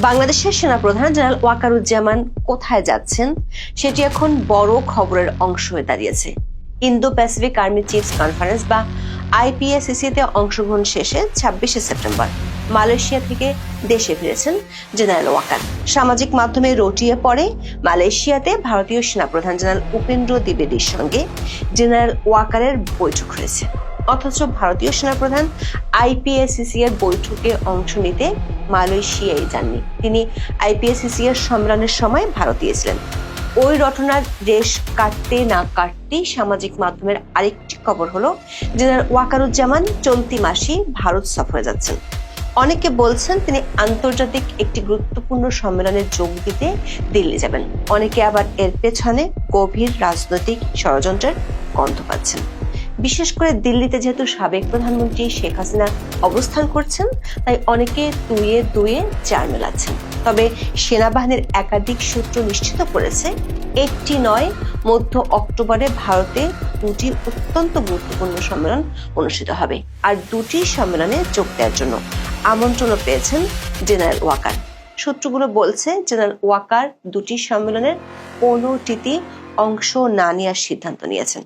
বাংলাদেশের সেনাপ্রধান জেনারেল ওয়াকারুজ্জামান কোথায় যাচ্ছেন সেটি এখন বড় খবরের অংশ হয়ে দাঁড়িয়েছে। Indo Pacific army chiefs conference বা আইপিএসসিসিতে অংশগ্রহণ শেষে 26শে সেপ্টেম্বর মালয়েশিয়া থেকে দেশে ফিরেছেন জেনারেল ওয়াকার। সামাজিক মাধ্যমে রটিয়ে পড়ে মালয়েশিয়াতে ভারতীয় সেনাপ্রধান জেনারেল উপেন্দ্র দ্বিবেদীর সঙ্গে জেনারেল ওয়াকারের বৈঠক হয়েছে, অথচ ভারতীয় সেনাপ্রধান আইপিএসসিসি এর বৈঠকে অংশ নিতে মালয়েশিয়ায় যাননি। তিনি আইপিএসসিসি এর সম্মেলনের সময় ভারতে ছিলেন। ওই রটনার রেশ কাটতে না কাটতেই সামাজিক মাধ্যমের আরেকটি খবর হলো জেনারেল ওয়াকারুজ্জামান চলতি মাসেই ভারত সফরে যাচ্ছেন। অনেকে বলছেন তিনি আন্তর্জাতিক একটি গুরুত্বপূর্ণ সম্মেলনে যোগ দিতে দিল্লি যাবেন, অনেকে আবার এর পেছনে গভীর রাজনৈতিক ষড়যন্ত্রের গন্ধ পাচ্ছেন। বিশেষ করে দিল্লিতে যেহেতু সাবেক প্রধানমন্ত্রী শেখ হাসিনা অবস্থান করছেন, তাই অনেকে দুয়ে দুয়ে চার মেলাচ্ছেন। তবে সেনাবাহিনীর একাধিক সূত্র নিশ্চিত করেছে একটি নয়, মধ্য অক্টোবরে ভারতে দুটি অত্যন্ত গুরুত্বপূর্ণ সম্মেলন অনুষ্ঠিত হবে, আর দুটি সম্মেলনে যোগ দেওয়ার জন্য আমন্ত্রণও পেয়েছেন জেনারেল ওয়াকার। সূত্রগুলো বলছে জেনারেল ওয়াকার দুটি সম্মেলনের কোনোটিতে অংশ না নেওয়ার সিদ্ধান্ত নিয়েছেন।